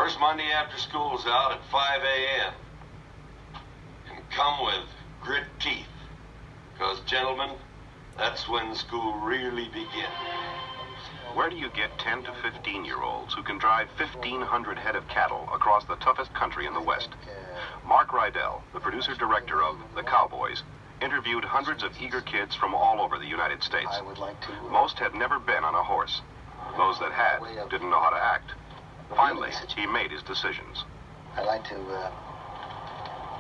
First Monday after school's out at 5 a.m. And come with grit teeth. Because, gentlemen, that's when school really begins. Where do you get 10 to 15-year-olds who can drive 1,500 head of cattle across the toughest country in the West? Mark Rydell, the producer-director of The Cowboys, interviewed hundreds of eager kids from all over the United States. Most had never been on a horse. Those that had didn't know how to act. Finally, he made his decisions. I'd like to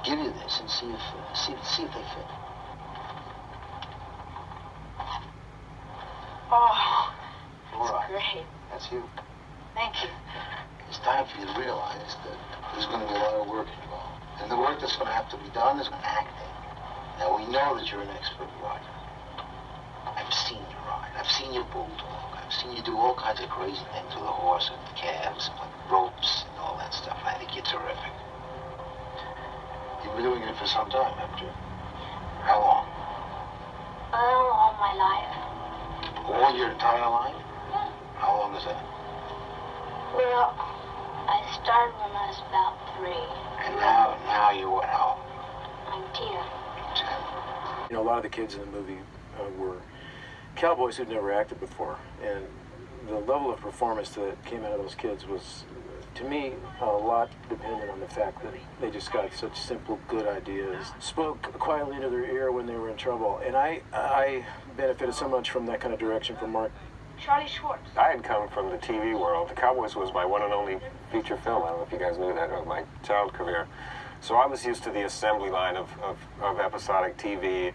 give you this and see if they fit. Oh, that's All right. great. That's you. Thank you. It's time for you to realize that there's going to be a lot of work involved. And the work that's going to have to be done is acting. Now, we know that you're an expert rider. I've seen you ride. I've seen you bulldog. I've seen you do all kinds of crazy things with a horse and calves and ropes and all that stuff. I think you're terrific. You've been doing it for some time, haven't you? How long? All my life. All your entire life? How long is that? Well, I started when I was about 3. And now you what, how? I'm 10. You know, a lot of the kids in the movie were cowboys who'd never acted before, and the level of performance that came out of those kids was, to me, a lot dependent on the fact that they just got such simple, good ideas, spoke quietly into their ear when they were in trouble, and I benefited so much from that kind of direction from Mark. Charlie Schwartz. I had come from the TV world. The Cowboys was my one and only feature film. I don't know if you guys knew that, of my child career. So I was used to the assembly line of episodic TV.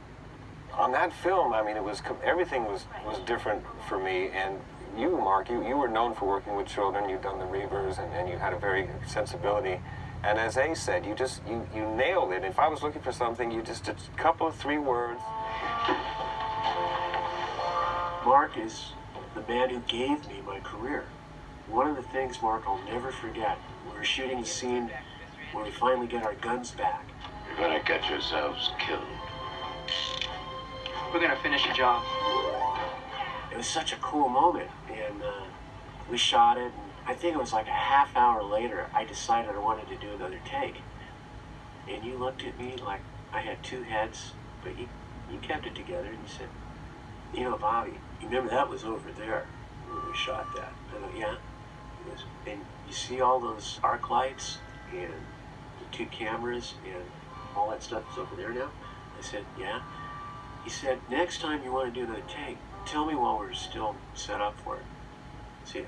On that film, I mean, everything was different for me. And you, Mark, you were known for working with children. You'd done the Reavers, and you had a very sensibility. And as A said, you nailed it. If I was looking for something, you just did a couple of 3 words. Mark is the man who gave me my career. One of the things, Mark, I'll never forget, we were shooting the scene where we finally get our guns back. You're gonna get yourselves killed. We're gonna finish the job. It was such a cool moment, and we shot it, and I think it was like a half hour later, I decided I wanted to do another take. And you looked at me like I had 2 heads, but you kept it together, and you said, you know, Bobby, you remember that was over there when we shot that? I go, yeah. He goes, and you see all those arc lights and the 2 cameras and all that stuff is over there now? I said, yeah. He said, next time you want to do another take, tell me while we're still set up for it. See ya.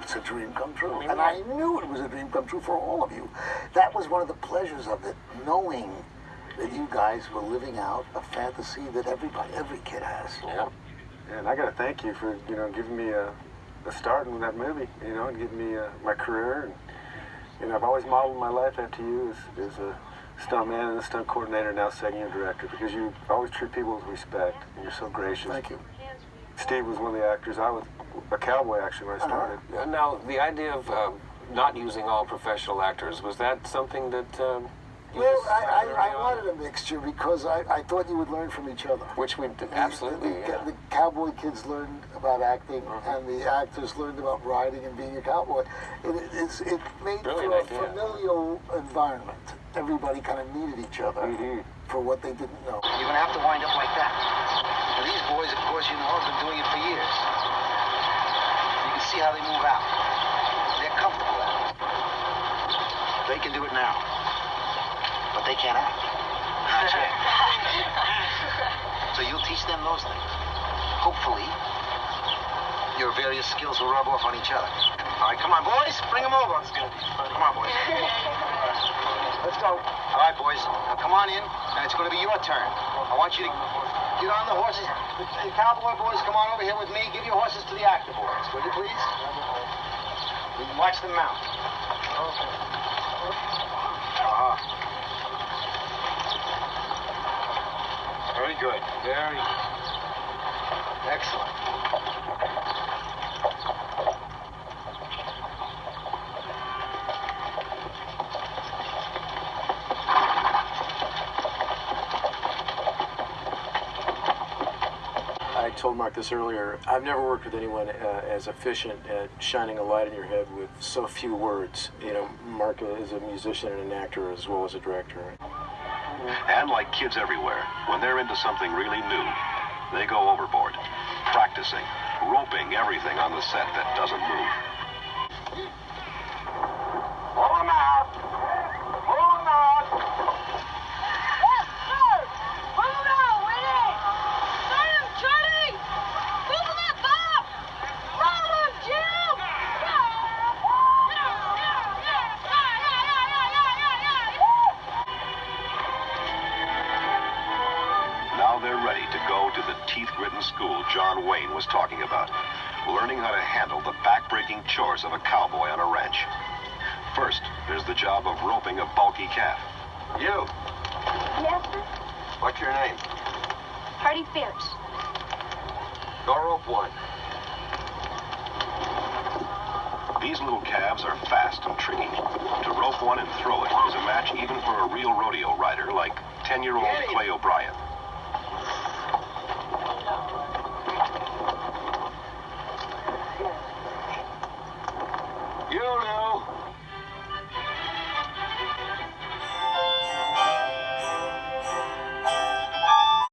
It's a dream come true. And I knew it was a dream come true for all of you. That was one of the pleasures of it, knowing that you guys were living out a fantasy that every kid has. Yeah. And I got to thank you for, giving me a start in that movie, and giving me my career. And I've always modeled my life after you as a stuntman and a stunt coordinator, now second unit director, because you always treat people with respect, and you're so gracious. Thank you. Steve was one of the actors. I was a cowboy, actually, when I started. Now, the idea of not using all professional actors, was that something that Well, I wanted a mixture because I thought you would learn from each other. Which we did, absolutely, The cowboy kids learned about acting, and the actors learned about riding and being a cowboy. It made Brilliant for a familial environment. Everybody kind of needed each other for what they didn't know. You're going to have to wind up like that. Now, these boys, of course, have been doing it for years. You can see how they move out. They're comfortable at it. They can do it now. But they can't act. Not yet. So you'll teach them those things. Hopefully, your various skills will rub off on each other. All right, come on, boys. Bring them over. Let's go. Come on, boys. Let's go. All right, boys. Now come on in, and it's going to be your turn. I want you to get on the horses. The cowboy boys, come on over here with me. Give your horses to the actor boys, will you please? You can watch them mount. Very good. Very good. Excellent. told Mark this earlier, I've never worked with anyone as efficient at shining a light in your head with so few words. You know, Mark is a musician and an actor as well as a director. And like kids everywhere, when they're into something really new, they go overboard, practicing, roping everything on the set that doesn't move. Pull him out! Pull him out! Yes, sir! Pull him out, Winnie! Got him, Charlie! Pull him up, Bob! Roll him, Jim! Now they're ready to go to the teeth-gritting school John Wayne was talking about, learning how to handle the back-breaking chores of a cowboy on a ranch. First, there's the job of roping a bulky calf. You, Yes, sir? what's your name? Hardy Fierce. Go rope one. These little calves are fast and tricky. To rope one and throw it is a match even for a real rodeo rider like 10-year-old Clay O'Brien. You, Lou.